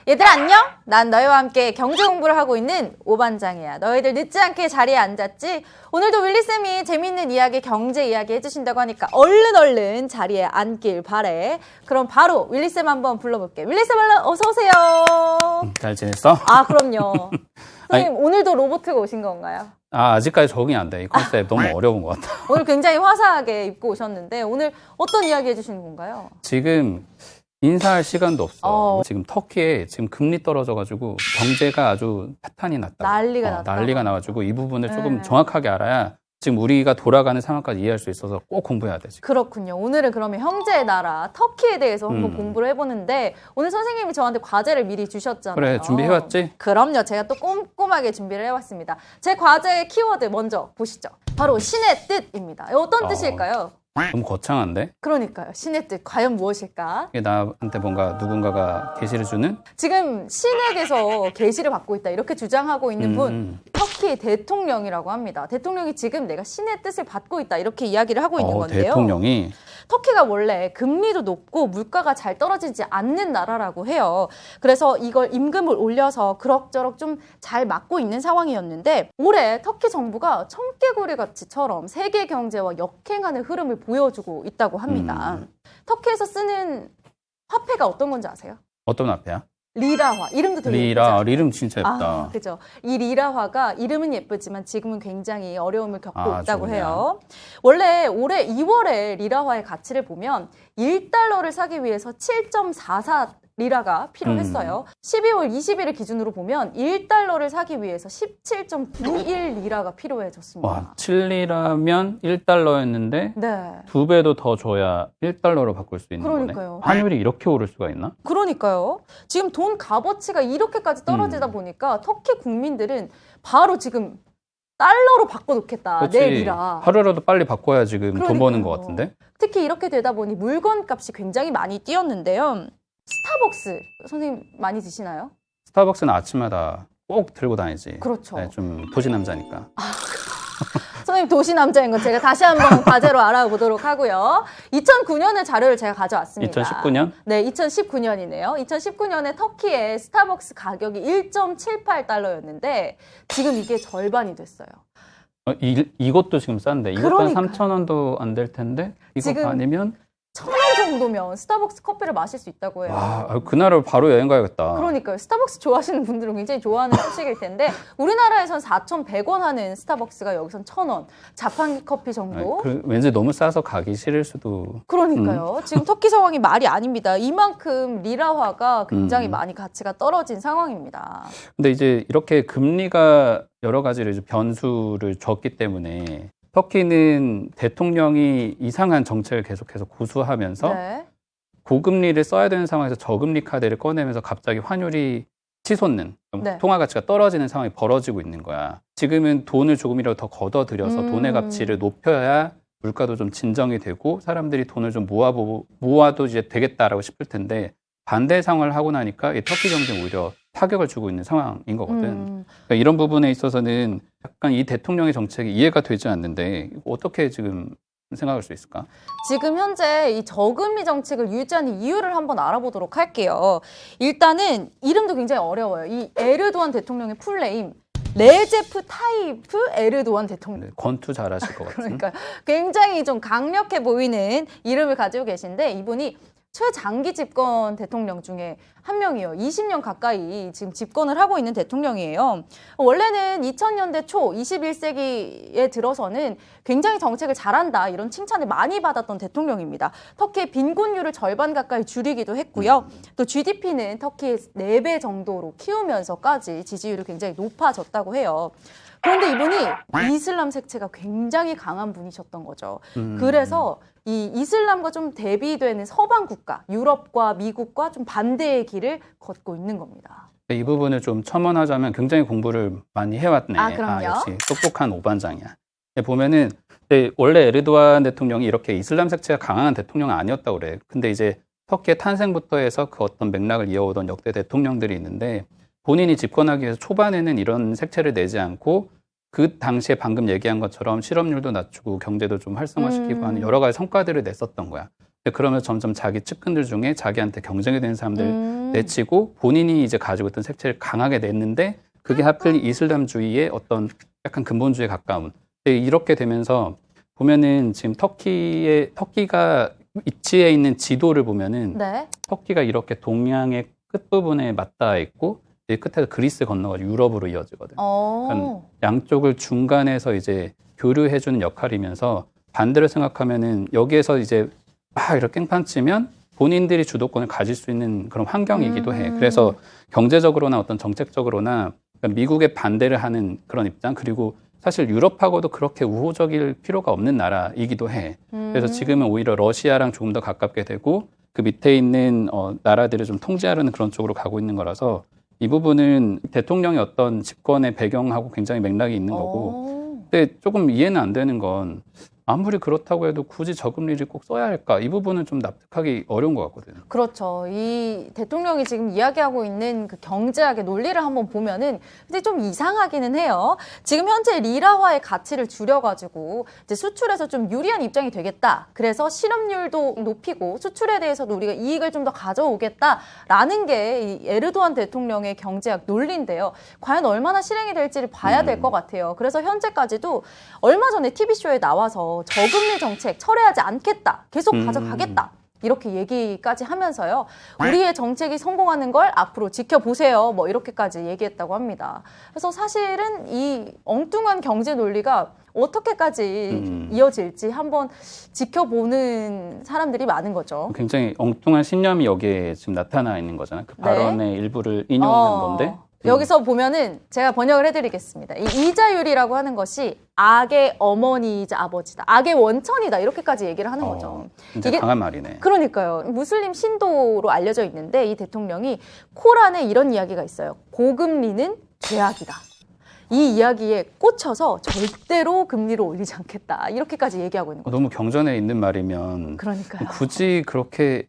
얘들아 안녕? 난 너희와 함께 경제 공부를 하고 있는 오반장이야. 너희들 늦지 않게 자리에 앉았지? 오늘도 윌리쌤이 재밌는 이야기, 경제 이야기 해주신다고 하니까 얼른 자리에 앉길 바래. 그럼 바로 윌리쌤 한번 불러볼게. 윌리쌤 어서 오세요. 잘 지냈어? 아 그럼요. 선생님 오늘도 로봇가 오신 건가요? 아직까지 적응이 안 돼. 이 컨셉 너무 어려운 것 같아. 오늘 굉장히 화사하게 입고 오셨는데 오늘 어떤 이야기 해주시는 건가요? 지금 인사할 시간도 없어. 지금 터키에 지금 금리 떨어져가지고 경제가 아주 파탄이 났다. 난리가 났다. 난리가 나가지고 이 부분을 네. 조금 정확하게 알아야 지금 우리가 돌아가는 상황까지 이해할 수 있어서 꼭 공부해야 돼. 지금. 그렇군요. 오늘은 그러면 형제의 나라 터키에 대해서 한번 공부를 해보는데 오늘 선생님이 저한테 과제를 미리 주셨잖아요. 그래, 준비해왔지? 그럼요. 제가 또 꼼꼼하게 준비를 해왔습니다. 제 과제의 키워드 먼저 보시죠. 바로 신의 뜻입니다. 어떤 뜻일까요? 너무 거창한데? 그러니까요. 신의 뜻 과연 무엇일까? 이게 나한테 뭔가 누군가가 계시를 주는? 지금 신에게서 계시를 받고 있다 이렇게 주장하고 있는 분 터키 대통령이라고 합니다. 대통령이 지금 내가 신의 뜻을 받고 있다 이렇게 이야기를 하고 있는 건데요. 대통령이? 터키가 원래 금리도 높고 물가가 잘 떨어지지 않는 나라라고 해요. 그래서 이걸 임금을 올려서 그럭저럭 좀 잘 막고 있는 상황이었는데 올해 터키 정부가 청개구리 같이처럼 세계 경제와 역행하는 흐름을 보여주고 있다고 합니다. 터키에서 쓰는 화폐가 어떤 건지 아세요? 어떤 화폐야? 리라화. 이름도 되게 예쁘죠? 이름 진짜 예쁘다. 그죠. 이 리라화가 이름은 예쁘지만 지금은 굉장히 어려움을 겪고 있다고 좋네요. 해요. 원래 올해 2월에 리라화의 가치를 보면 1달러를 사기 위해서 7.44 리라가 필요했어요. 12월 20일을 기준으로 보면 1달러를 사기 위해서 17.91 리라가 필요해졌습니다. 와, 7리라면 1달러였는데 네. 2배도 더 줘야 1달러로 바꿀 수 있는 그러니까요. 거네. 환율이 이렇게 오를 수가 있나? 그러니까요. 지금 돈 값어치가 이렇게까지 떨어지다 보니까 터키 국민들은 바로 지금 달러로 바꿔놓겠다. 내 리라. 하루라도 빨리 바꿔야 지금 돈 버는 것 그러니까요. 같은데? 특히 이렇게 되다 보니 물건 값이 굉장히 많이 뛰었는데요. 스타벅스 선생님 많이 드시나요? 스타벅스는 아침마다 꼭 들고 다니지. 그렇죠. 네, 좀 도시 남자니까. 선생님 도시 남자인 거 제가 다시 한번 과제로 알아보도록 하고요. 2009년의 자료를 제가 가져왔습니다. 2019년? 네, 2019년이네요. 2019년에 터키의 스타벅스 가격이 1.78달러였는데 지금 이게 절반이 됐어요. 이것도 지금 싼데. 이것도 그러니까요. 한 3,000원도 안 될 텐데 이거 지금 아니면 1,000원 정도면 스타벅스 커피를 마실 수 있다고 해요. 와, 그날을 바로 여행 가야겠다. 그러니까요. 스타벅스 좋아하시는 분들은 굉장히 좋아하는 소식일 텐데 우리나라에선 4,100원 하는 스타벅스가 여기선 1,000원. 자판 커피 정도. 왠지 너무 싸서 가기 싫을 수도. 그러니까요. 지금 터키 상황이 말이 아닙니다. 이만큼 리라화가 굉장히 많이 가치가 떨어진 상황입니다. 근데 이제 이렇게 금리가 여러 가지로 이제 변수를 줬기 때문에 터키는 대통령이 이상한 정책을 계속해서 고수하면서 네. 고금리를 써야 되는 상황에서 저금리 카드를 꺼내면서 갑자기 환율이 치솟는, 네. 통화 가치가 떨어지는 상황이 벌어지고 있는 거야. 지금은 돈을 조금이라도 더 걷어들여서 돈의 가치를 높여야 물가도 좀 진정이 되고 사람들이 돈을 좀 모아도 이제 되겠다라고 싶을 텐데 반대 상황을 하고 나니까 이 터키 경제는 오히려 타격을 주고 있는 상황인 거거든. 그러니까 이런 부분에 있어서는 약간 이 대통령의 정책이 이해가 되지 않는데 어떻게 지금 생각할 수 있을까? 지금 현재 이 저금리 정책을 유지하는 이유를 한번 알아보도록 할게요. 일단은 이름도 굉장히 어려워요. 이 에르도안 대통령의 풀네임 레제프 타이프 에르도안 대통령. 권투 잘하실 것 같은. 그러니까 굉장히 좀 강력해 보이는 이름을 가지고 계신데 이분이 최장기 집권 대통령 중에 한 명이에요. 20년 가까이 지금 집권을 하고 있는 대통령이에요. 원래는 2000년대 초 21세기에 들어서는 굉장히 정책을 잘한다 이런 칭찬을 많이 받았던 대통령입니다. 터키의 빈곤율을 절반 가까이 줄이기도 했고요. 또 GDP는 터키의 4배 정도로 키우면서까지 지지율이 굉장히 높아졌다고 해요. 그런데 이분이 이슬람 색채가 굉장히 강한 분이셨던 거죠. 그래서 이 이슬람과 좀 대비되는 서방 국가, 유럽과 미국과 좀 반대의 길을 걷고 있는 겁니다. 이 부분을 좀 첨언하자면 굉장히 공부를 많이 해왔네. 그럼요. 역시 똑똑한 오반장이야. 보면은 원래 에르도안 대통령이 이렇게 이슬람 색채가 강한 대통령은 아니었다고 그래. 근데 이제 터키의 탄생부터 해서 그 어떤 맥락을 이어오던 역대 대통령들이 있는데 본인이 집권하기 위해서 초반에는 이런 색채를 내지 않고 그 당시에 방금 얘기한 것처럼 실업률도 낮추고 경제도 좀 활성화시키고 하는 여러 가지 성과들을 냈었던 거야. 그러면서 점점 자기 측근들 중에 자기한테 경쟁이 되는 사람들 내치고 본인이 이제 가지고 있던 색채를 강하게 냈는데 그게 하필 이슬람주의의 어떤 약간 근본주의에 가까운. 근데 이렇게 되면서 보면은 지금 터키가 위치해 있는 지도를 보면은 네. 터키가 이렇게 동양의 끝부분에 맞닿아 있고 이 끝에서 그리스 건너가지고 유럽으로 이어지거든. 그러니까 양쪽을 중간에서 이제 교류해주는 역할이면서 반대로 생각하면은 여기에서 이제 막 이렇게 깽판 치면 본인들이 주도권을 가질 수 있는 그런 환경이기도 해. 그래서 경제적으로나 어떤 정책적으로나 그러니까 미국에 반대를 하는 그런 입장 그리고 사실 유럽하고도 그렇게 우호적일 필요가 없는 나라이기도 해. 그래서 지금은 오히려 러시아랑 조금 더 가깝게 되고 그 밑에 있는 나라들을 좀 통제하려는 그런 쪽으로 가고 있는 거라서 이 부분은 대통령의 어떤 집권의 배경하고 굉장히 맥락이 있는 거고 근데 조금 이해는 안 되는 건 아무리 그렇다고 해도 굳이 저금리를 꼭 써야 할까? 이 부분은 좀 납득하기 어려운 것 같거든요. 그렇죠. 이 대통령이 지금 이야기하고 있는 그 경제학의 논리를 한번 보면은 근데 좀 이상하기는 해요. 지금 현재 리라화의 가치를 줄여가지고 이제 수출에서 좀 유리한 입장이 되겠다. 그래서 실업률도 높이고 수출에 대해서도 우리가 이익을 좀 더 가져오겠다라는 게 이 에르도안 대통령의 경제학 논리인데요. 과연 얼마나 실행이 될지를 봐야 될 것 같아요. 그래서 현재까지도 얼마 전에 TV쇼에 나와서 저금리 정책 철회하지 않겠다. 계속 가져가겠다. 이렇게 얘기까지 하면서요. 우리의 정책이 성공하는 걸 앞으로 지켜보세요. 뭐 이렇게까지 얘기했다고 합니다. 그래서 사실은 이 엉뚱한 경제 논리가 어떻게까지 이어질지 한번 지켜보는 사람들이 많은 거죠. 굉장히 엉뚱한 신념이 여기에 지금 나타나 있는 거잖아요. 그 발언의 일부를 인용한 건데. 여기서 보면은 제가 번역을 해드리겠습니다. 이 이자율이라고 하는 것이 악의 어머니이자 아버지다. 악의 원천이다. 이렇게까지 얘기를 하는 거죠. 진짜 이게 강한 말이네. 그러니까요. 무슬림 신도로 알려져 있는데 이 대통령이 코란에 이런 이야기가 있어요. 고금리는 죄악이다. 이 이야기에 꽂혀서 절대로 금리를 올리지 않겠다. 이렇게까지 얘기하고 있는 거죠. 너무 경전에 있는 말이면 그러니까요. 굳이 그렇게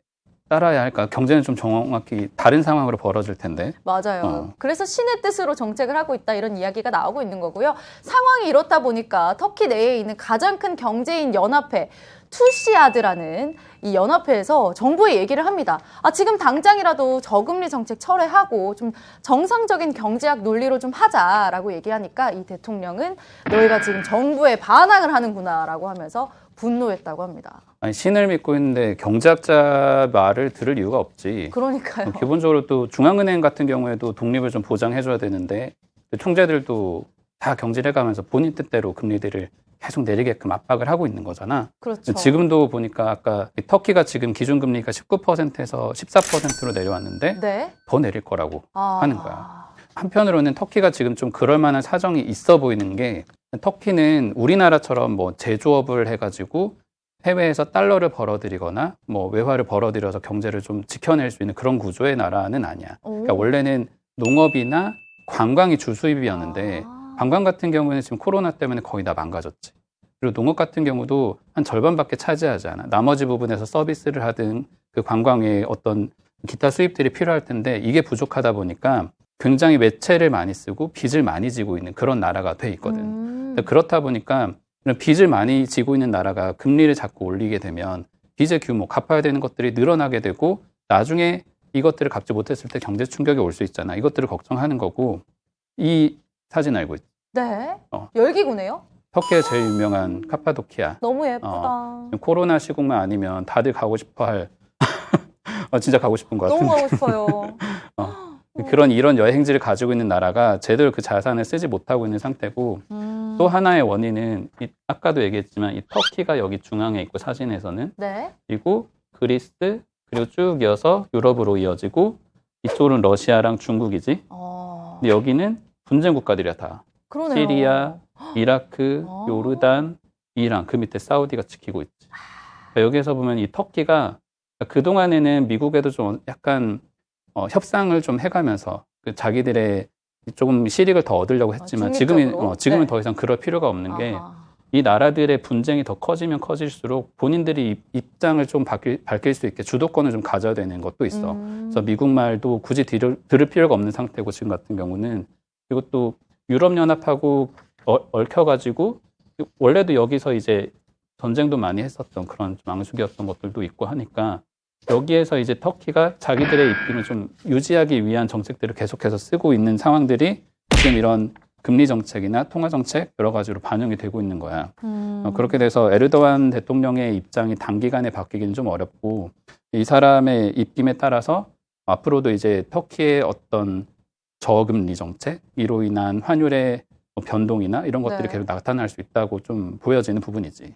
따라야 할까? 경제는 좀 정확히 다른 상황으로 벌어질 텐데. 맞아요. 그래서 신의 뜻으로 정책을 하고 있다 이런 이야기가 나오고 있는 거고요. 상황이 이렇다 보니까 터키 내에 있는 가장 큰 경제인 연합회 투시아드라는 이 연합회에서 정부에 얘기를 합니다. 지금 당장이라도 저금리 정책 철회하고 좀 정상적인 경제학 논리로 좀 하자라고 얘기하니까 이 대통령은 너희가 지금 정부에 반항을 하는구나라고 하면서 분노했다고 합니다. 아니, 신을 믿고 있는데 경제학자 말을 들을 이유가 없지. 그러니까요. 기본적으로 또 중앙은행 같은 경우에도 독립을 좀 보장해줘야 되는데 총재들도 다 경질해가면서 본인 뜻대로 금리들을 계속 내리게끔 압박을 하고 있는 거잖아. 그렇죠. 지금도 보니까 아까 터키가 지금 기준금리가 19%에서 14%로 내려왔는데 네. 더 내릴 거라고 하는 거야. 한편으로는 터키가 지금 좀 그럴 만한 사정이 있어 보이는 게 터키는 우리나라처럼 뭐 제조업을 해가지고 해외에서 달러를 벌어들이거나 뭐 외화를 벌어들여서 경제를 좀 지켜낼 수 있는 그런 구조의 나라는 아니야. 그러니까 원래는 농업이나 관광이 주수입이었는데 관광 같은 경우는 지금 코로나 때문에 거의 다 망가졌지. 그리고 농업 같은 경우도 한 절반밖에 차지하지 않아. 나머지 부분에서 서비스를 하든 그 관광 외에 어떤 기타 수입들이 필요할 텐데 이게 부족하다 보니까 굉장히 매체를 많이 쓰고 빚을 많이 지고 있는 그런 나라가 돼 있거든. 그렇다 보니까 이런 빚을 많이 지고 있는 나라가 금리를 자꾸 올리게 되면 빚의 규모, 갚아야 되는 것들이 늘어나게 되고 나중에 이것들을 갚지 못했을 때 경제 충격이 올 수 있잖아. 이것들을 걱정하는 거고 이 사진 알고 있지? 네. 열기구네요. 터키의 제일 유명한 카파도키아. 너무 예쁘다. 코로나 시국만 아니면 다들 가고 싶어 할 진짜 가고 싶은 것 같은데. 너무 가고 싶어요. 그런 이런 여행지를 가지고 있는 나라가 제대로 그 자산을 쓰지 못하고 있는 상태고 또 하나의 원인은 아까도 얘기했지만 이 터키가 여기 중앙에 있고 사진에서는 네. 그리고 그리스 그리고 쭉 이어서 유럽으로 이어지고 이쪽은 러시아랑 중국이지. 근데 여기는 분쟁 국가들이야 다. 그러네요. 시리아, 이라크, 요르단, 이란 그 밑에 사우디가 지키고 있지. 그러니까 여기에서 보면 이 터키가 그동안에는 미국에도 좀 약간 협상을 좀 해가면서 그 자기들의 조금 실익을 더 얻으려고 했지만 지금은 네. 더 이상 그럴 필요가 없는 게 이 나라들의 분쟁이 더 커지면 커질수록 본인들이 입장을 좀 밝힐 수 있게 주도권을 좀 가져야 되는 것도 있어. 그래서 미국 말도 굳이 들을 필요가 없는 상태고 지금 같은 경우는 그리고 또 유럽연합하고 얽혀가지고 원래도 여기서 이제 전쟁도 많이 했었던 그런 좀 앙숙이었던 것들도 있고 하니까 여기에서 이제 터키가 자기들의 입김을 좀 유지하기 위한 정책들을 계속해서 쓰고 있는 상황들이 지금 이런 금리 정책이나 통화 정책 여러 가지로 반영이 되고 있는 거야. 그렇게 돼서 에르도안 대통령의 입장이 단기간에 바뀌기는 좀 어렵고 이 사람의 입김에 따라서 앞으로도 이제 터키의 어떤 저금리 정책, 이로 인한 환율의 변동이나 이런 것들이 네. 계속 나타날 수 있다고 좀 보여지는 부분이지.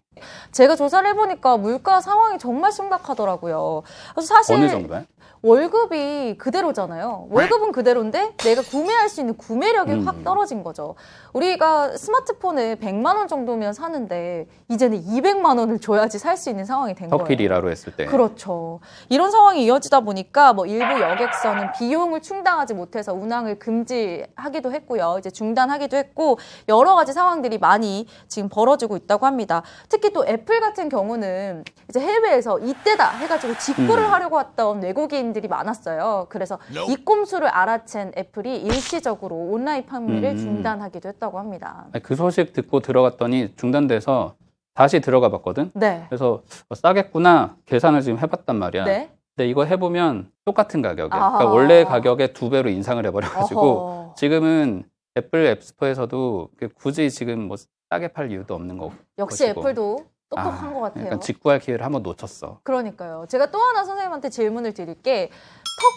제가 조사를 해보니까 물가 상황이 정말 심각하더라고요. 그래서 사실 어느 정도야? 월급이 그대로잖아요. 월급은 그대로인데 내가 구매할 수 있는 구매력이 확 떨어진 거죠. 우리가 스마트폰을 100만 원 정도면 사는데 이제는 200만 원을 줘야지 살 수 있는 상황이 된 거예요. 터키 리라로 했을 때. 그렇죠. 이런 상황이 이어지다 보니까 뭐 일부 여객선은 비용을 충당하지 못해서 운항을 금지하기도 했고요. 이제 중단하기도 했고 여러 가지 상황들이 많이 지금 벌어지고 있다고 합니다. 특히 또 애플 같은 경우는 이제 해외에서 이때다 해가지고 직구를 하려고 왔던 외국인들이 많았어요. 그래서 이 꼼수를 알아챈 애플이 일시적으로 온라인 판매를 중단하기도 했다고 합니다. 그 소식 듣고 들어갔더니 중단돼서 다시 들어가 봤거든. 네. 그래서 싸겠구나 계산을 지금 해봤단 말이야. 네. 근데 이거 해보면 똑같은 가격이야. 아하. 그러니까 원래 가격의 2배로 인상을 해버려가지고 어허. 지금은 애플 앱스토어에서도 굳이 지금 뭐 싸게 팔 이유도 없는 거고. 역시 애플도 똑똑한 것 같아요. 약간 직구할 기회를 한번 놓쳤어. 그러니까요. 제가 또 하나 선생님한테 질문을 드릴 게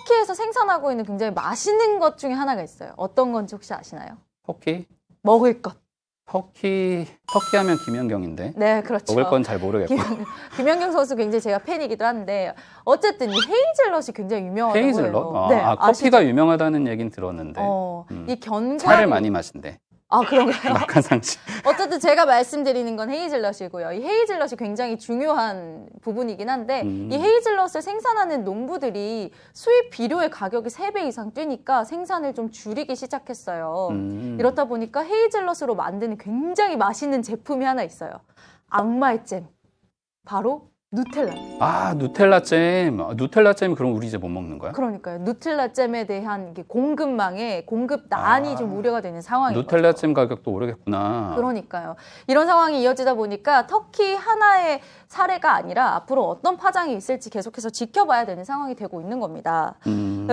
터키에서 생산하고 있는 굉장히 맛있는 것 중에 하나가 있어요. 어떤 건지 혹시 아시나요? 터키? 먹을 것. 터키 하면 김연경인데. 네, 그렇죠. 먹을 건 잘 모르겠고. 김연경 선수 굉장히 제가 팬이기도 한데 어쨌든 이 헤이즐넛이 굉장히 유명하다고 헤이즐넛? 해요. 네, 아시죠? 커피가 유명하다는 얘긴 들었는데. 이 견과류 차를 많이 마신대. 아, 그런가요? 낙하상식. 어쨌든 제가 말씀드리는 건 헤이즐넛이고요. 이 헤이즐넛이 굉장히 중요한 부분이긴 한데 이 헤이즐넛을 생산하는 농부들이 수입 비료의 가격이 3배 이상 뛰니까 생산을 좀 줄이기 시작했어요. 이렇다 보니까 헤이즐넛으로 만드는 굉장히 맛있는 제품이 하나 있어요. 악마의 잼. 바로 누텔라. 아, 누텔라 잼. 누텔라 잼 그럼 우리 이제 못 먹는 거야? 그러니까요. 누텔라 잼에 대한 이게 공급망에 공급난이 좀 우려가 되는 상황인 누텔라 거죠. 잼 가격도 오르겠구나. 그러니까요. 이런 상황이 이어지다 보니까 터키 하나의 사례가 아니라 앞으로 어떤 파장이 있을지 계속해서 지켜봐야 되는 상황이 되고 있는 겁니다.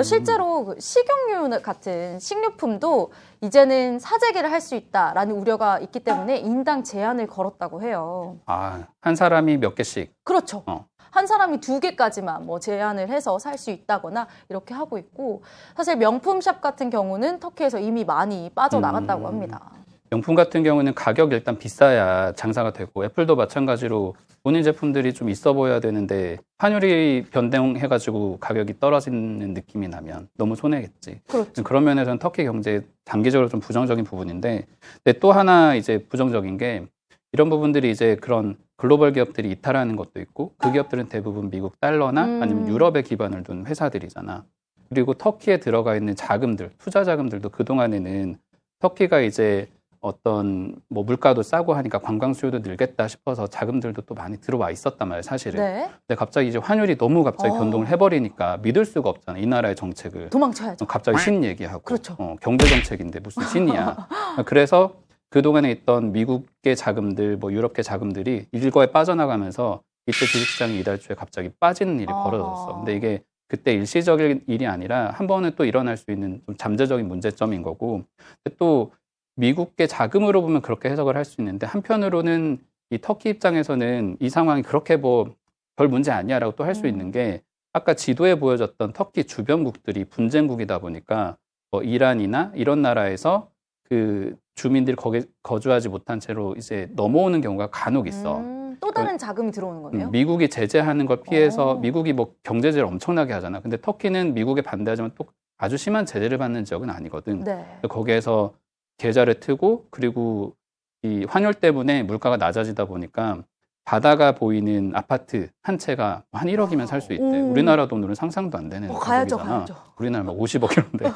실제로 그 식용유 같은 식료품도 이제는 사재기를 할 수 있다라는 우려가 있기 때문에 인당 제한을 걸었다고 해요. 아, 한 사람이 몇 개씩. 그렇죠. 한 사람이 2개까지만 뭐 제한을 해서 살 수 있다거나 이렇게 하고 있고 사실 명품샵 같은 경우는 터키에서 이미 많이 빠져나갔다고 합니다. 명품 같은 경우는 가격이 일단 비싸야 장사가 되고 애플도 마찬가지로 본인 제품들이 좀 있어 보여야 되는데 환율이 변동해가지고 가격이 떨어지는 느낌이 나면 너무 손해겠지. 그렇죠. 그런 면에서는 터키 경제에 단기적으로 좀 부정적인 부분인데 근데 또 하나 이제 부정적인 게 이런 부분들이 이제 그런 글로벌 기업들이 이탈하는 것도 있고 그 기업들은 대부분 미국 달러나 아니면 유럽에 기반을 둔 회사들이잖아. 그리고 터키에 들어가 있는 자금들, 투자 자금들도 그동안에는 터키가 이제 어떤 뭐 물가도 싸고 하니까 관광 수요도 늘겠다 싶어서 자금들도 또 많이 들어와 있었단 말이에요, 사실은. 네. 근데 갑자기 이제 환율이 너무 갑자기 변동을 해버리니까 믿을 수가 없잖아, 이 나라의 정책을. 도망쳐야죠. 갑자기 신 얘기하고. 그렇죠. 경제 정책인데 무슨 신이야. 그래서 그동안에 있던 미국계 자금들, 뭐 유럽계 자금들이 일거에 빠져나가면서 이때 주식시장이 이달 초에 갑자기 빠지는 일이 벌어졌어. 근데 이게 그때 일시적인 일이 아니라 한 번은 또 일어날 수 있는 좀 잠재적인 문제점인 거고 근데 또 미국계 자금으로 보면 그렇게 해석을 할 수 있는데 한편으로는 이 터키 입장에서는 이 상황이 그렇게 뭐 별 문제 아니야라고 또 할 수 있는 게 아까 지도에 보여졌던 터키 주변국들이 분쟁국이다 보니까 뭐 이란이나 이런 나라에서 그 주민들이 거기 거주하지 못한 채로 이제 넘어오는 경우가 간혹 있어. 또 다른 자금이 들어오는 거네요. 미국이 제재하는 걸 피해서 미국이 뭐 경제 제재를 엄청나게 하잖아. 근데 터키는 미국에 반대하지만 또 아주 심한 제재를 받는 지역은 아니거든. 네. 거기에서 계좌를 트고 그리고 이 환율 때문에 물가가 낮아지다 보니까 바다가 보이는 아파트 한 채가 한 1억이면 살 수 있대. 우리나라 돈으로는 상상도 안 되는 가야죠, 가격이잖아. 가야죠. 우리나라 막 50억이런데.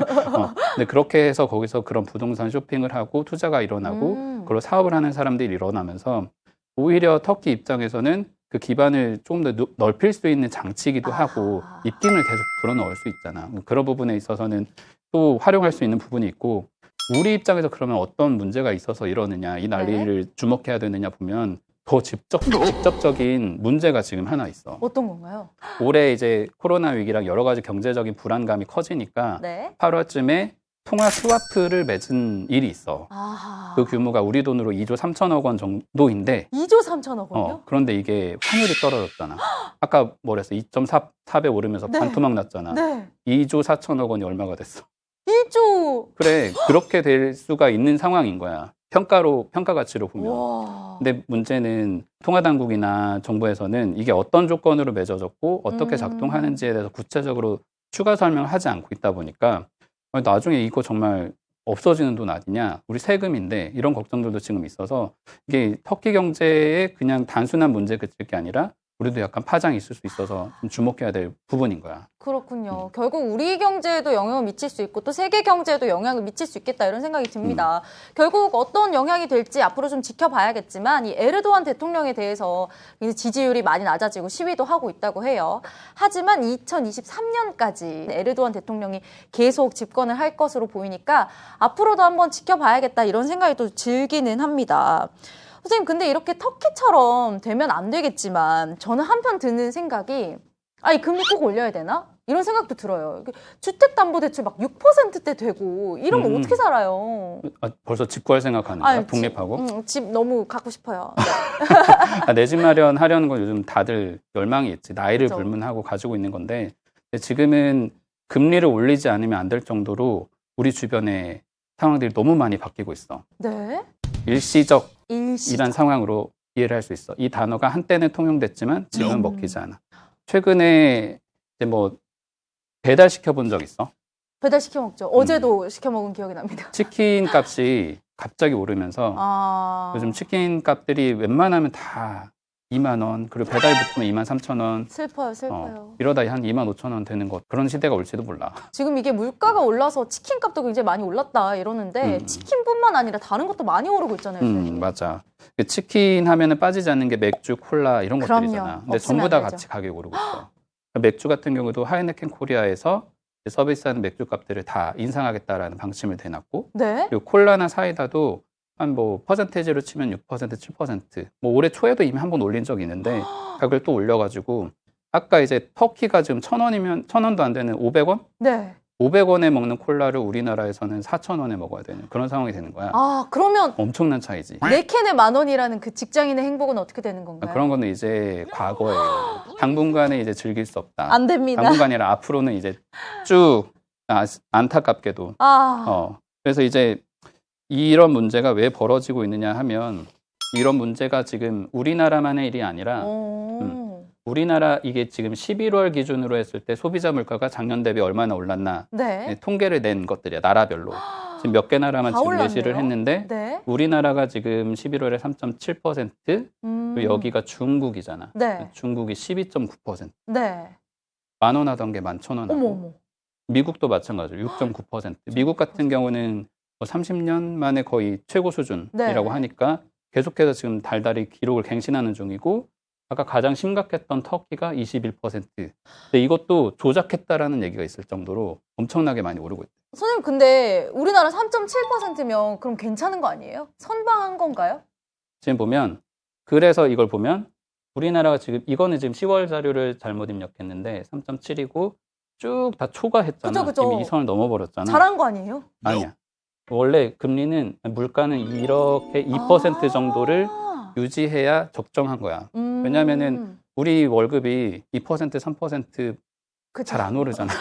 근데 그렇게 해서 거기서 그런 부동산 쇼핑을 하고 투자가 일어나고 그걸 사업을 하는 사람들이 일어나면서 오히려 터키 입장에서는 그 기반을 조금 더 넓힐 수 있는 장치이기도 하고 입김을 계속 불어넣을 수 있잖아. 그런 부분에 있어서는 또 활용할 수 있는 부분이 있고 우리 입장에서 그러면 어떤 문제가 있어서 이러느냐 이 난리를 주목해야 되느냐 보면 더 직접적인 문제가 지금 하나 있어. 어떤 건가요? 올해 이제 코로나 위기랑 여러 가지 경제적인 불안감이 커지니까 네. 8월쯤에 통화 스와프를 맺은 일이 있어. 아하. 그 규모가 우리 돈으로 2조 3천억 원 정도인데 2조 3천억 원이요? 그런데 이게 환율이 떨어졌잖아. 아까 뭐랬어? 2.4배 오르면서 네. 반토막 났잖아. 네. 2조 4천억 원이 얼마가 됐어? 1조. 그래, 그렇게 될 수가 있는 상황인 거야. 평가 가치로 보면. 와. 근데 문제는 통화당국이나 정부에서는 이게 어떤 조건으로 맺어졌고 어떻게 작동하는지에 대해서 구체적으로 추가 설명을 하지 않고 있다 보니까 나중에 이거 정말 없어지는 돈 아니냐, 우리 세금인데, 이런 걱정들도 지금 있어서 이게 터키 경제에 그냥 단순한 문제 그칠 게 아니라 우리도 약간 파장이 있을 수 있어서 좀 주목해야 될 부분인 거야. 그렇군요. 결국 우리 경제에도 영향을 미칠 수 있고 또 세계 경제에도 영향을 미칠 수 있겠다 이런 생각이 듭니다. 결국 어떤 영향이 될지 앞으로 좀 지켜봐야겠지만 이 에르도안 대통령에 대해서 이제 지지율이 많이 낮아지고 시위도 하고 있다고 해요. 하지만 2023년까지 에르도안 대통령이 계속 집권을 할 것으로 보이니까 앞으로도 한번 지켜봐야겠다 이런 생각이 또 들기는 합니다. 선생님, 근데 이렇게 터키처럼 되면 안 되겠지만 저는 한편 드는 생각이 아니 금리 꼭 올려야 되나? 이런 생각도 들어요. 주택담보대출 막 6%대 되고 이러면 어떻게 살아요? 벌써 집 구할 생각하는 거야? 독립하고? 집 너무 갖고 싶어요. 내 집 마련하려는 건 요즘 다들 열망이 있지. 나이를 그렇죠. 불문하고 가지고 있는 건데 지금은 금리를 올리지 않으면 안 될 정도로 우리 주변에 상황들이 너무 많이 바뀌고 있어. 네. 일시적이란 상황으로 이해를 할 수 있어. 이 단어가 한때는 통용됐지만 지금은 먹히지 않아. 최근에 이제 뭐 배달 시켜본 적 있어? 배달 시켜 먹죠. 어제도 시켜 먹은 기억이 납니다. 치킨 값이 갑자기 오르면서 요즘 치킨 값들이 웬만하면 다 2만 원, 그리고 배달 붙으면 2만 3천 원. 슬퍼요. 이러다 한 2만 5천 원 되는 것, 그런 시대가 올지도 몰라. 지금 이게 물가가 올라서 치킨 값도 굉장히 많이 올랐다 이러는데 치킨뿐만 아니라 다른 것도 많이 오르고 있잖아요. 선생님. 맞아. 치킨 하면은 빠지지 않는 게 맥주, 콜라 이런 그럼요. 것들이잖아. 근데 없으면 전부 다 안 되죠. 같이 가격이 오르고 있어. 맥주 같은 경우도 하이네켄 코리아에서 서비스하는 맥주 값들을 다 인상하겠다라는 방침을 대놨고, 네. 그리고 콜라나 사이다도 한 뭐 퍼센테이지로 치면 6%, 7%. 뭐 올해 초에도 이미 한 번 올린 적이 있는데 가격을 또 올려가지고 아까 이제 터키가 지금 1,000원이면 1,000원도 안 되는 500원? 네. 500원에 먹는 콜라를 우리나라에서는 4,000원에 먹어야 되는 그런 상황이 되는 거야. 그러면 엄청난 차이지. 4캔에 10,000원이라는 그 직장인의 행복은 어떻게 되는 건가요? 그런 거는 이제 과거예요. 당분간은 이제 즐길 수 없다. 안 됩니다. 당분간이 아니라 앞으로는 이제 쭉 안타깝게도. 그래서 이제 이런 문제가 왜 벌어지고 있느냐 하면 이런 문제가 지금 우리나라만의 일이 아니라 우리나라 이게 지금 11월 기준으로 했을 때 소비자 물가가 작년 대비 얼마나 올랐나 네. 통계를 낸 것들이야. 나라별로. 지금 몇 개 나라만 다 지금 올랐네요. 예시를 했는데 네. 우리나라가 지금 11월에 3.7%, 그리고 여기가 중국이잖아. 네. 중국이 12.9%. 네. 10,000원 하던 게 11,000원 하고. 어머. 미국도 마찬가지로 6.9%. 미국 같은 경우는 30년 만에 거의 최고 수준이라고 하니까 계속해서 지금 달달이 기록을 갱신하는 중이고, 아까 가장 심각했던 터키가 21%. 근데 이것도 조작했다라는 얘기가 있을 정도로 엄청나게 많이 오르고 있대요. 선생님, 근데 우리나라 3.7%면 그럼 괜찮은 거 아니에요? 선방한 건가요? 지금 보면, 그래서 이걸 보면 우리나라가 지금 이거는 지금 10월 자료를 잘못 입력했는데 3.7이고 쭉 다 초과했잖아. 그죠. 이미 이 선을 넘어버렸잖아. 잘한 거 아니에요? 아니야. 원래 금리는 물가는 이렇게 2% 정도를 유지해야 적정한 거야. 왜냐면은 우리 월급이 2%, 3% 잘 안 오르잖아.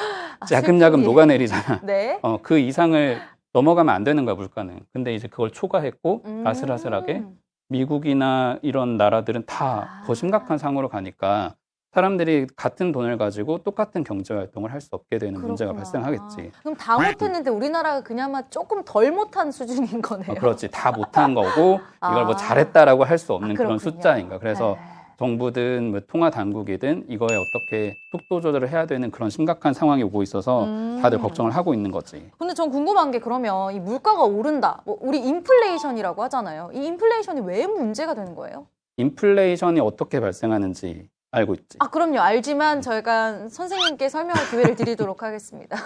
야금야금 녹아내리잖아. 네. 그 이상을 넘어가면 안 되는 거야, 물가는. 근데 이제 그걸 초과했고 아슬아슬하게 미국이나 이런 나라들은 다 더 심각한 상황으로 가니까 사람들이 같은 돈을 가지고 똑같은 경제 활동을 할 수 없게 되는 문제가 발생하겠지. 그럼 다 못했는데 우리나라가 그나마 조금 덜 못한 수준인 거네요. 그렇지. 다 못한 거고 이걸 뭐 잘했다라고 할 수 없는 그런 숫자인가. 그래서 정부든 뭐 통화 당국이든 이거에 어떻게 속도 조절을 해야 되는 그런 심각한 상황이 오고 있어서 다들 걱정을 하고 있는 거지. 근데 전 궁금한 게 그러면 이 물가가 오른다. 뭐 우리 인플레이션이라고 하잖아요. 이 인플레이션이 왜 문제가 되는 거예요? 인플레이션이 어떻게 발생하는지 알고 있지. 그럼요. 알지만 저희가 선생님께 설명할 기회를 드리도록 하겠습니다.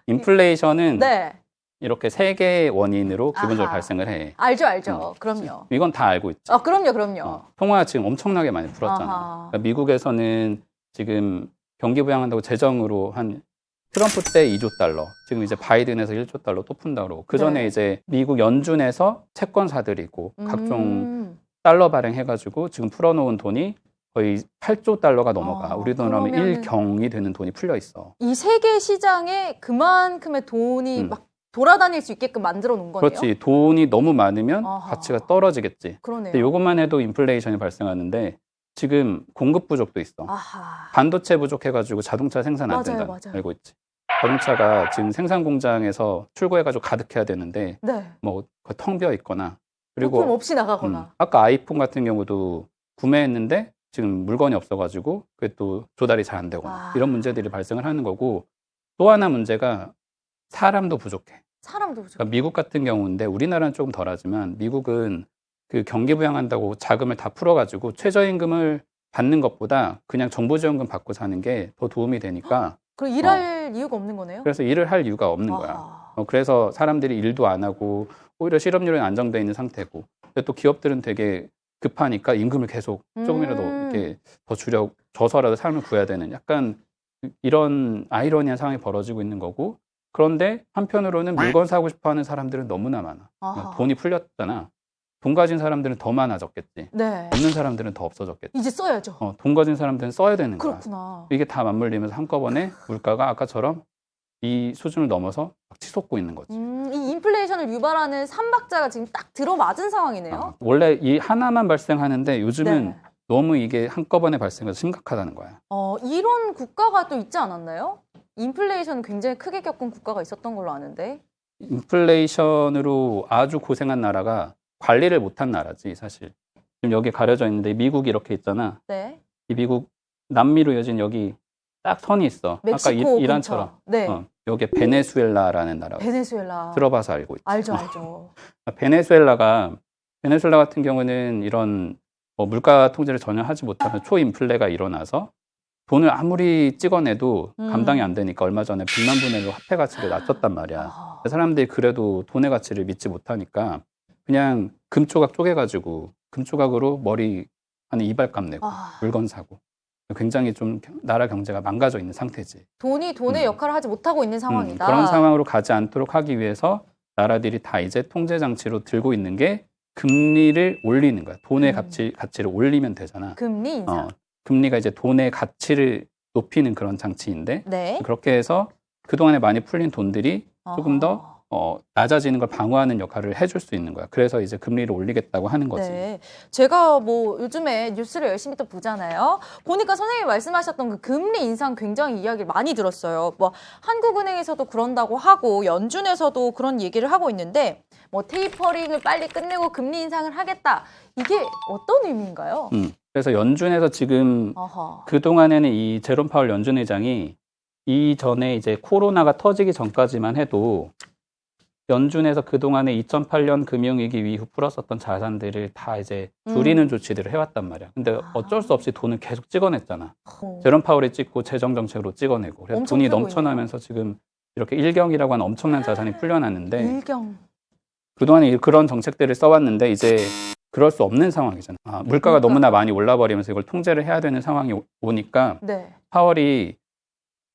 인플레이션은 네. 이렇게 세 개의 원인으로 기본적으로 아하. 발생을 해. 알죠. 그럼요. 이건 다 알고 있지. 그럼요. 통화 지금 엄청나게 많이 풀었잖아. 아하. 그러니까 미국에서는 지금 경기 부양한다고 재정으로 한 트럼프 때 2조 달러, 지금 이제 바이든에서 1조 달러 또 푼다고 그러고, 그 전에 네. 이제 미국 연준에서 채권사들이고 각종 달러 발행해가지고 지금 풀어놓은 돈이 거의 8조 달러가 넘어가. 우리 돈으로 하면 그러면은 1경이 되는 돈이 풀려 있어. 이 세계 시장에 그만큼의 돈이 막 돌아다닐 수 있게끔 만들어 놓은 거네요. 그렇지. 돈이 너무 많으면 아하. 가치가 떨어지겠지. 그러네요. 근데 이것만 해도 인플레이션이 발생하는데 지금 공급 부족도 있어. 아하. 반도체 부족해가지고 자동차 생산 안 된다. 맞아요. 알고 있지. 자동차가 지금 생산 공장에서 출고해가지고 가득해야 되는데 네. 뭐 텅 비어 있거나, 부품 그리고 없이 나가거나. 아까 아이폰 같은 경우도 구매했는데 지금 물건이 없어가지고 그게 또 조달이 잘 안 되거나 이런 문제들이 발생을 하는 거고, 또 하나 문제가 사람도 부족해. 사람도 부족. 그러니까 미국 같은 경우인데 우리나라는 조금 덜하지만 미국은 그 경기 부양한다고 자금을 다 풀어가지고 최저임금을 받는 것보다 그냥 정부지원금 받고 사는 게 더 도움이 되니까 그럼 일할 이유가 없는 거네요? 그래서 일을 할 이유가 없는 거야. 아하. 그래서 사람들이 일도 안 하고 오히려 실업률은 안정돼 있는 상태고, 근데 또 기업들은 되게 급하니까 임금을 계속 조금이라도 이렇게 더 줘서라도 삶을 구해야 되는 약간 이런 아이러니한 상황이 벌어지고 있는 거고, 그런데 한편으로는 물건 사고 싶어 하는 사람들은 너무나 많아. 아하. 돈이 풀렸잖아. 돈 가진 사람들은 더 많아졌겠지. 네. 없는 사람들은 더 없어졌겠지. 이제 써야죠. 돈 가진 사람들은 써야 되는 거야. 그렇구나. 이게 다 맞물리면서 한꺼번에 물가가 아까처럼 이 수준을 넘어서 막 치솟고 있는 거지. 이 인플레이션을 유발하는 삼박자가 지금 딱 들어맞은 상황이네요. 원래 이 하나만 발생하는데 요즘은 네. 너무 이게 한꺼번에 발생해서 심각하다는 거야. 이런 국가가 또 있지 않았나요? 인플레이션 굉장히 크게 겪은 국가가 있었던 걸로 아는데. 인플레이션으로 아주 고생한 나라가 관리를 못한 나라지 사실. 지금 여기 가려져 있는데 미국이 이렇게 있잖아. 네. 이 미국 남미로 이어진 여기 딱 선이 있어. 아까 멕시코 이란처럼. 근처. 네. 여기 베네수엘라라는 나라가 있어. 베네수엘라. 들어봐서 알고 있지. 알죠. 베네수엘라 같은 경우는 이런 물가 통제를 전혀 하지 못하면 초인플레가 일어나서 돈을 아무리 찍어내도 감당이 안 되니까 얼마 전에 100만 분의 1로 화폐 가치를 낮췄단 말이야. 사람들이 그래도 돈의 가치를 믿지 못하니까 그냥 금조각 쪼개가지고 금조각으로 머리 한 이발값 내고 물건 사고, 굉장히 좀 나라 경제가 망가져 있는 상태지. 돈이 돈의 역할을 하지 못하고 있는 상황이다. 그런 상황으로 가지 않도록 하기 위해서 나라들이 다 이제 통제 장치로 들고 있는 게 금리를 올리는 거야. 돈의 가치를 올리면 되잖아. 금리 인상. 금리가 이제 돈의 가치를 높이는 그런 장치인데, 네. 그렇게 해서 그동안에 많이 풀린 돈들이 조금 더 낮아지는 걸 방어하는 역할을 해줄 수 있는 거야. 그래서 이제 금리를 올리겠다고 하는 거지. 네. 제가 뭐 요즘에 뉴스를 열심히 또 보잖아요. 보니까 선생님이 말씀하셨던 그 금리 인상 굉장히 이야기를 많이 들었어요. 뭐 한국은행에서도 그런다고 하고 연준에서도 그런 얘기를 하고 있는데, 뭐 테이퍼링을 빨리 끝내고 금리 인상을 하겠다. 이게 어떤 의미인가요? 그래서 연준에서 지금 그동안에는 이 제롬 파월 연준 의장이 이전에 이제 코로나가 터지기 전까지만 해도 연준에서 그동안에 2008년 금융위기 이후 풀었었던 자산들을 다 이제 줄이는 조치들을 해왔단 말이야. 근데 어쩔 수 없이 돈을 계속 찍어냈잖아. 제롬 파월이 찍고 재정정책으로 찍어내고. 그래서 돈이 넘쳐나면서 지금 이렇게 일경이라고 하는 엄청난 자산이 풀려났는데, 일경. 그동안에 그런 정책들을 써왔는데 이제 그럴 수 없는 상황이잖아. 물가가 너무나 많이 올라버리면서 이걸 통제를 해야 되는 상황이 오니까 네. 파월이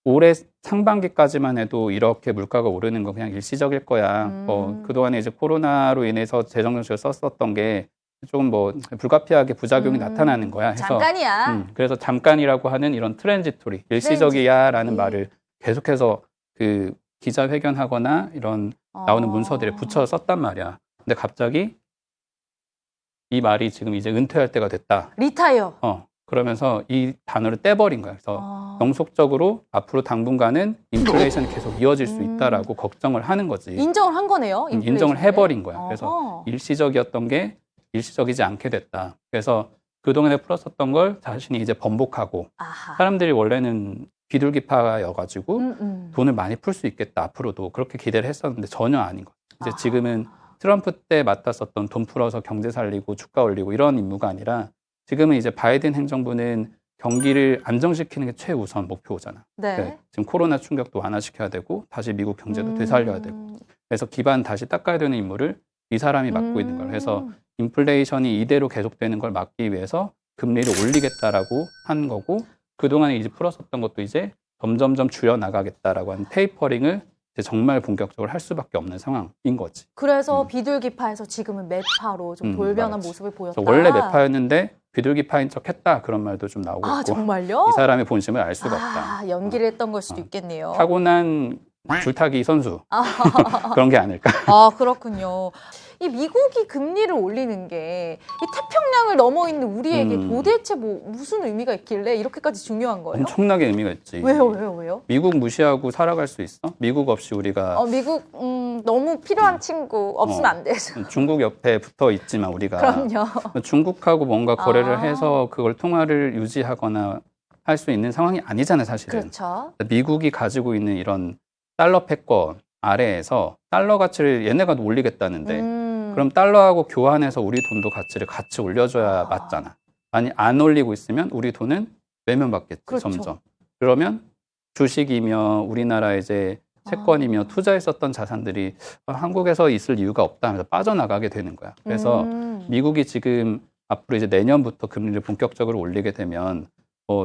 올해 상반기까지만 해도 이렇게 물가가 오르는 건 그냥 일시적일 거야. 그동안에 이제 코로나로 인해서 재정정책을 썼었던 게 조금 불가피하게 부작용이 나타나는 거야. 해서 잠깐이야. 그래서 잠깐이라고 하는 이런 트랜지토리, 일시적이야라는 말을 계속해서 그 기자회견하거나 이런 나오는 문서들에 붙여 썼단 말이야. 근데 갑자기 이 말이 지금 이제 은퇴할 때가 됐다. 리타이어. 그러면서 이 단어를 떼버린 거야. 그래서 영속적으로 앞으로 당분간은 인플레이션이 계속 이어질 수 있다라고 걱정을 하는 거지. 인정을 한 거네요. 인정을 해버린 거야. 그래서 일시적이었던 게 일시적이지 않게 됐다. 그래서 그동안에 풀었었던 걸 자신이 이제 번복하고, 사람들이 원래는 비둘기파여가지고 돈을 많이 풀 수 있겠다 앞으로도 그렇게 기대를 했었는데 전혀 아닌 거야. 이제 지금은 트럼프 때 맡았었던 돈 풀어서 경제 살리고 주가 올리고 이런 임무가 아니라 지금은 이제 바이든 행정부는 경기를 안정시키는 게 최우선 목표잖아. 네. 지금 코로나 충격도 완화시켜야 되고 다시 미국 경제도 되살려야 되고. 그래서 기반 다시 닦아야 되는 임무를 이 사람이 맡고 있는 거예요. 그래서 인플레이션이 이대로 계속되는 걸 막기 위해서 금리를 올리겠다라고 한 거고, 그동안에 이제 풀었었던 것도 이제 점점점 줄여나가겠다라고 하는 테이퍼링을 이제 정말 본격적으로 할 수밖에 없는 상황인 거지. 그래서 비둘기파에서 지금은 매파로 좀 돌변한 맞지. 모습을 보였다. 원래 매파였는데 비둘기파인 척 했다, 그런 말도 좀 나오고 아, 있고. 정말요? 이 사람의 본심을 알 수가 없다. 아, 연기를 했던 걸 수도 있겠네요. 타고난 줄타기 선수. 그런 게 아닐까. 아, 그렇군요. 이 미국이 금리를 올리는 게 이 태평양을 넘어 있는 우리에게 도대체 뭐 무슨 의미가 있길래 이렇게까지 중요한 거예요? 엄청나게 의미가 있지. 왜요? 미국 무시하고 살아갈 수 있어? 미국 없이 우리가 미국 너무 필요한 친구 없으면 안 되죠. 중국 옆에 붙어 있지만 우리가 그럼요. 중국하고 뭔가 거래를 해서 그걸 통화를 유지하거나 할 수 있는 상황이 아니잖아요, 사실은. 그렇죠. 미국이 가지고 있는 이런 달러 패권 아래에서 달러 가치를 얘네가 올리겠다는데 그럼 달러하고 교환해서 우리 돈도 가치를 같이 올려줘야 맞잖아. 아니, 안 올리고 있으면 우리 돈은 외면받겠지. 그렇죠. 점점. 그러면 주식이며 우리나라 이제 채권이며 투자했었던 자산들이 한국에서 있을 이유가 없다 하면서 빠져나가게 되는 거야. 그래서 미국이 지금 앞으로 이제 내년부터 금리를 본격적으로 올리게 되면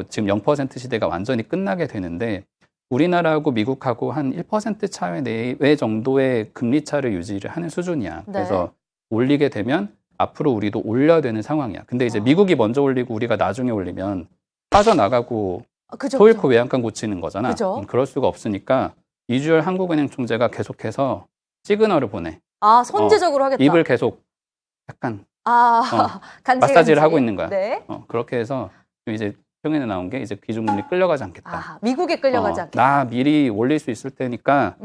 지금 0% 시대가 완전히 끝나게 되는데, 우리나라하고 미국하고 한 1% 차이 내외 정도의 금리 차를 유지를 하는 수준이야. 네. 그래서 올리게 되면 앞으로 우리도 올려야 되는 상황이야. 근데 이제 미국이 먼저 올리고 우리가 나중에 올리면 빠져나가고 소일코 외양간 고치는 거잖아. 그죠. 그럴 수가 없으니까 이주열 한국은행 총재가 계속해서 시그널을 보내. 아, 선제적으로 하겠다. 입을 계속 약간 간질 하고 있는 거야. 네. 그렇게 해서 이제 평균에 나온 게 이제 기준금리 끌려가지 않겠다. 미국에 끌려가지 않겠다. 나 미리 올릴 수 있을 테니까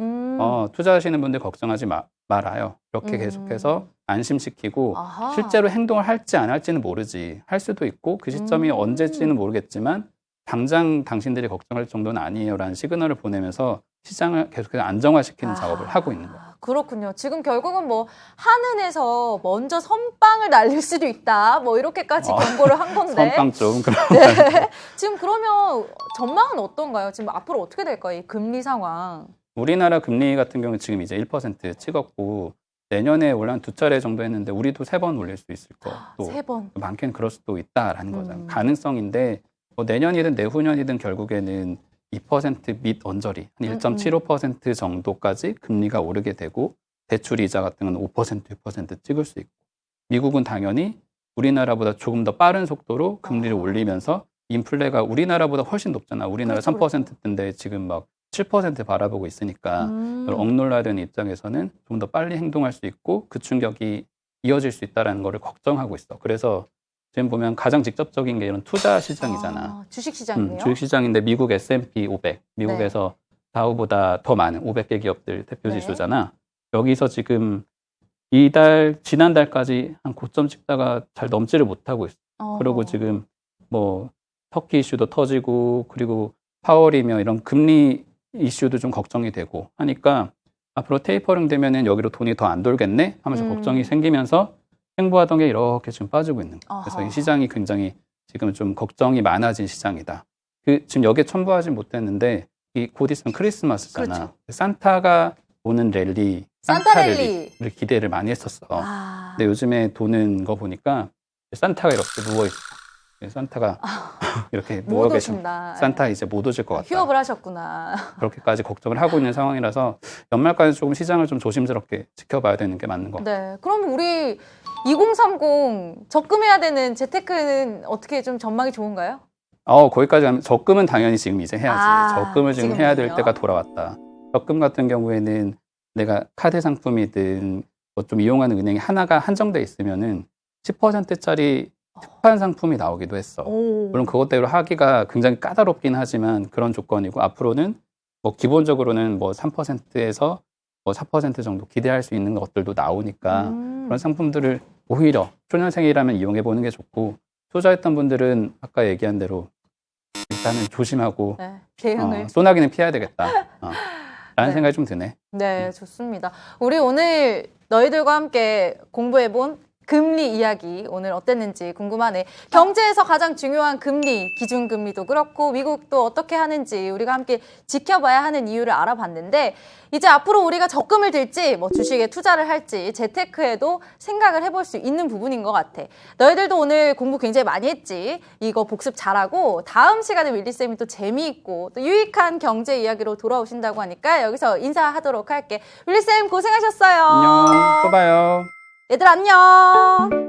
투자하시는 분들 걱정하지 말아요. 이렇게 계속해서 안심시키고 아하. 실제로 행동을 할지 안 할지는 모르지. 할 수도 있고 그 시점이 언제지는 모르겠지만 당장 당신들이 걱정할 정도는 아니에요라는 시그널을 보내면서 시장을 계속해서 안정화시키는 작업을 하고 있는 거예요. 그렇군요. 지금 결국은 뭐 한은에서 먼저 선빵을 날릴 수도 있다. 뭐 이렇게까지 경고를 한 건데. 선빵 좀 그런. 네. 지금 그러면 전망은 어떤가요? 지금 앞으로 어떻게 될까요? 이 금리 상황. 우리나라 금리 같은 경우는 지금 이제 1% 찍었고 내년에 원래 한 2차례 정도 했는데 우리도 3번 올릴 수 있을 거. 또 3번. 많게는 그럴 수도 있다라는 거잖아요. 가능성인데 내년이든 내후년이든 결국에는 2%밑 언저리, 한 1.75% 정도까지 금리가 오르게 되고 대출 이자 같은 건 5%, 6% 찍을 수 있고, 미국은 당연히 우리나라보다 조금 더 빠른 속도로 금리를 올리면서 인플레가 우리나라보다 훨씬 높잖아. 우리나라 그렇죠, 3%대인데 지금 막 7% 바라보고 있으니까 그걸 억눌러야 되는 입장에서는 좀 더 빨리 행동할 수 있고 그 충격이 이어질 수 있다는 거를 걱정하고 있어. 그래서 지금 보면 가장 직접적인 게 이런 투자 시장이잖아. 주식 시장이네요. 주식 시장인데 미국 S&P 500, 미국에서 다우보다 더 많은 500개 기업들 대표 지수잖아. 여기서 지금 지난달까지 한 고점 찍다가 잘 넘지를 못하고 있어. 그리고 지금 뭐 터키 이슈도 터지고 그리고 파월이며 이런 금리 이슈도 좀 걱정이 되고 하니까 앞으로 테이퍼링 되면은 여기로 돈이 더 안 돌겠네 하면서 걱정이 생기면서 횡보하던 게 이렇게 지금 빠지고 있는 거예요. 그래서 이 시장이 굉장히 지금 좀 걱정이 많아진 시장이다. 지금 여기에 첨부하지 못했는데 곧 있으면 크리스마스잖아. 그렇죠. 산타가 오는 랠리, 산타 랠리를 기대를 많이 했었어. 근데 요즘에 도는 거 보니까 산타가 이렇게 누워있어. 산타가 이렇게 누워 계신 산타 이제 못 오실 것 같다. 휴업을 하셨구나. 그렇게까지 걱정을 하고 있는 상황이라서 연말까지 조금 시장을 좀 조심스럽게 지켜봐야 되는 게 맞는 것 같아요. 네, 그럼 우리 2030 적금해야 되는 재테크는 어떻게 좀 전망이 좋은가요? 거기까지 가면 적금은 당연히 지금 이제 해야지. 적금을 지금 해야 될 때가 돌아왔다. 적금 같은 경우에는 내가 카드 상품이든 뭐 좀 이용하는 은행이 하나가 한정돼 있으면은 10%짜리 특판 상품이 나오기도 했어. 물론 그것대로 하기가 굉장히 까다롭긴 하지만 그런 조건이고, 앞으로는 뭐 기본적으로는 뭐 3%에서 뭐 4% 정도 기대할 수 있는 것들도 나오니까 그런 상품들을 오히려 초년생이라면 이용해 보는 게 좋고, 투자했던 분들은 아까 얘기한 대로 일단은 조심하고 대응을 소나기는 피해야 되겠다 라는 생각이 좀 드네. 네, 좋습니다. 우리 오늘 너희들과 함께 공부해본 금리 이야기 오늘 어땠는지 궁금하네. 경제에서 가장 중요한 금리, 기준금리도 그렇고 미국도 어떻게 하는지 우리가 함께 지켜봐야 하는 이유를 알아봤는데 이제 앞으로 우리가 적금을 들지 뭐 주식에 투자를 할지 재테크에도 생각을 해볼 수 있는 부분인 것 같아. 너희들도 오늘 공부 굉장히 많이 했지. 이거 복습 잘하고 다음 시간에 윌리쌤이 또 재미있고 또 유익한 경제 이야기로 돌아오신다고 하니까 여기서 인사하도록 할게. 윌리쌤 고생하셨어요. 안녕. 또 봐요. 얘들 안녕.